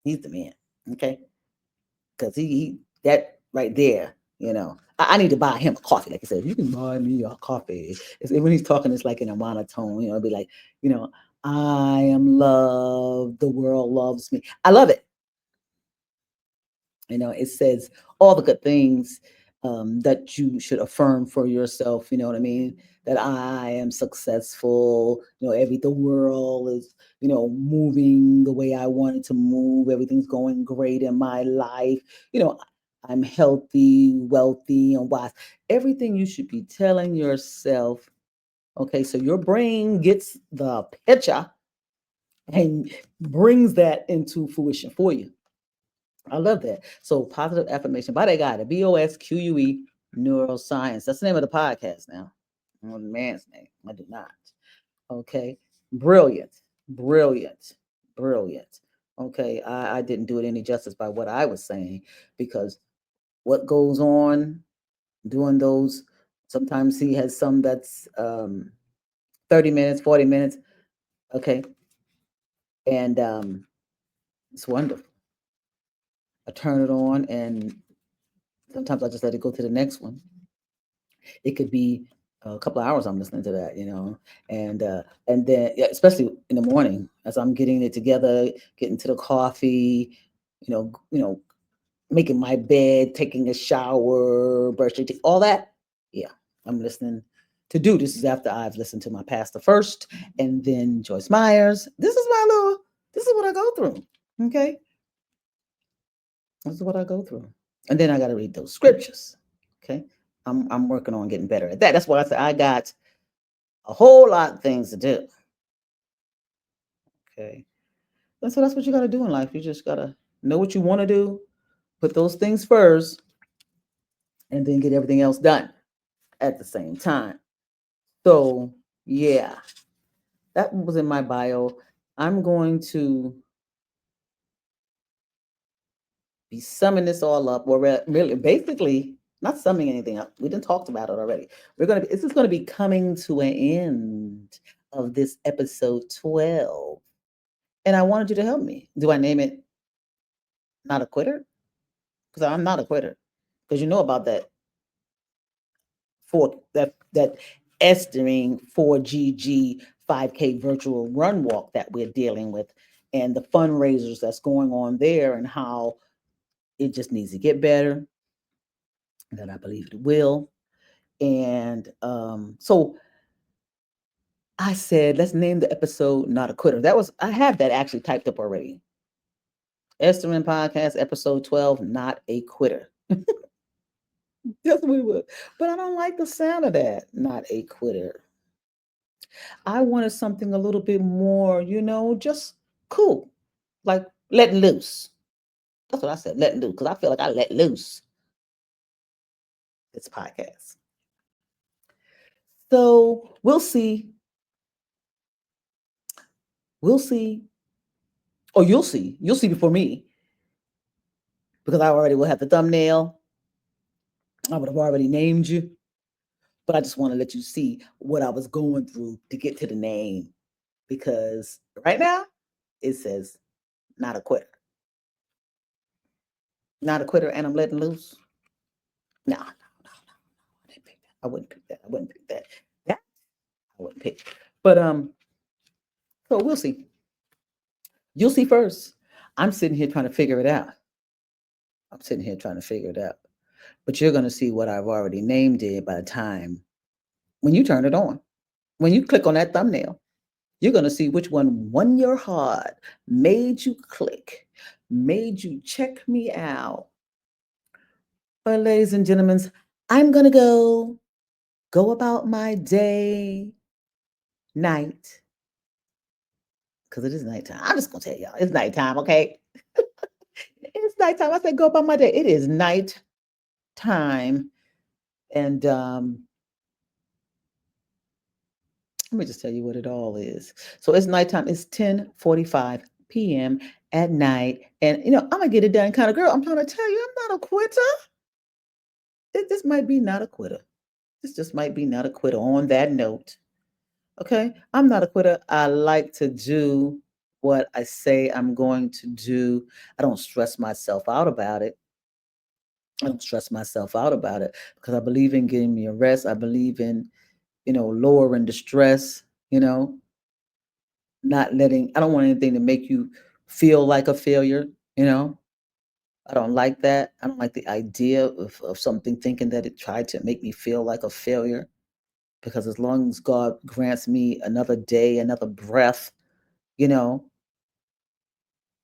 He's the man. Okay. Because he that right there, I need to buy him a coffee. Like I said, you can buy me a coffee. When he's talking, it's like in a monotone, it'll be like, I am loved. The world loves me. I love it. It says all the good things that you should affirm for yourself. You know what I mean? That I am successful. The world is, moving the way I want it to move. Everything's going great in my life. I'm healthy, wealthy, and wise. Everything you should be telling yourself. Okay, so your brain gets the picture and brings that into fruition for you. I love that. So positive affirmation by that guy, the BOSQUE Neuroscience. That's the name of the podcast now. I don't know the man's name. I do not. Okay. Brilliant. Brilliant. Brilliant. Okay. I didn't do it any justice by what I was saying because what goes on doing those, sometimes he has some that's 30 minutes, 40 minutes. Okay. And it's wonderful. I turn it on and sometimes I just let it go to the next one. It could be a couple of hours I'm listening to that, and then yeah, especially in the morning as I'm getting it together, getting to the coffee, making my bed, taking a shower, brushing teeth, all that. Yeah, I'm listening to do. This is after I've listened to my pastor first, and then Joyce Myers. This is what I go through. Okay, this is what I go through, and then I got to read those scriptures. Okay, I'm working on getting better at that. That's why I said I got a whole lot of things to do. Okay. And so that's what you got to do in life. You just got to know what you want to do, put those things first, and then get everything else done at the same time. So, yeah, that was in my bio. I'm going to be summing this all up, or really, basically, not summing anything up. We didn't talk about it already. This is going to be coming to an end of this episode 12. And I wanted you to help me. Do I name it Not a Quitter? Because I'm not a quitter. Because you know about that that Esthering 4GG 5K virtual run walk that we're dealing with, and the fundraisers that's going on there, and how it just needs to get better. That I believe it will. And so I said, let's name the episode Not a Quitter. I have that actually typed up already. Esthering Podcast, episode 12, Not a Quitter. Yes, we would. But I don't like the sound of that, Not a Quitter. I wanted something a little bit more, just cool, like letting loose. That's what I said, letting loose, because I feel like I let loose this podcast. So we'll see. We'll see. Oh, you'll see. You'll see before me, because I already will have the thumbnail. I would have already named you, but I just want to let you see what I was going through to get to the name, because right now it says Not a Quitter. Not a quitter, and I'm letting loose. No. I didn't pick that. I wouldn't pick that. I wouldn't pick that. That I wouldn't pick. But so we'll see. You'll see first. I'm sitting here trying to figure it out. But you're gonna see what I've already named it by the time when you turn it on. When you click on that thumbnail, you're gonna see which one won your heart, made you click, made you check me out. But ladies and gentlemen, I'm gonna go about my day, night, because it is nighttime. I'm just gonna tell y'all, it's nighttime, okay? It's nighttime. I said go about my day. It is night time. And Let me just tell you what it all is. So it's nighttime. It's 10:45 p.m. at night. And, I'm going to get it done kind of girl. I'm trying to tell you, I'm not a quitter. This might be not a quitter. This just might be not a quitter on that note. Okay. I'm not a quitter. I like to do what I say I'm going to do. I don't stress myself out about it. I don't stress myself out about it because I believe in getting me a rest. I believe in, lowering the stress, not letting, I don't want anything to make you feel like a failure, you know. I don't like that. I don't like the idea of something thinking that it tried to make me feel like a failure because as long as God grants me another day, another breath, you know,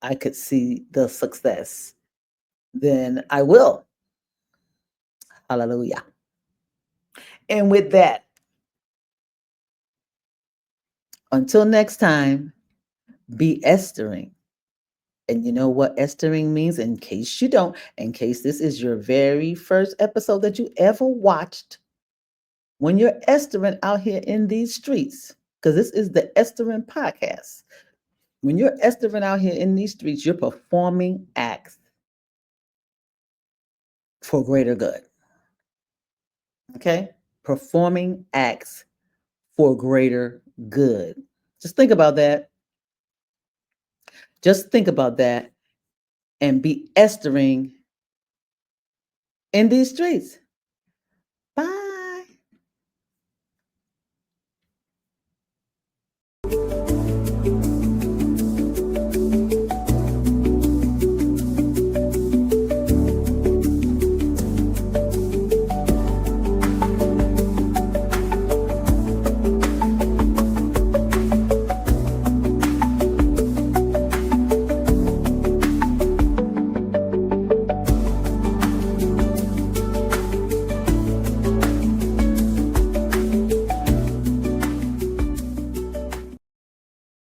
I could see the success, then I will. Hallelujah. And with that, until next time, be estering. And you know what estering means? In case you don't, in case this is your very first episode that you ever watched, when you're estering out here in these streets, because this is the Estering podcast, when you're estering out here in these streets, you're performing acts for greater good. Okay? Performing acts for greater good. Just think about that. Just think about that and be estering in these streets.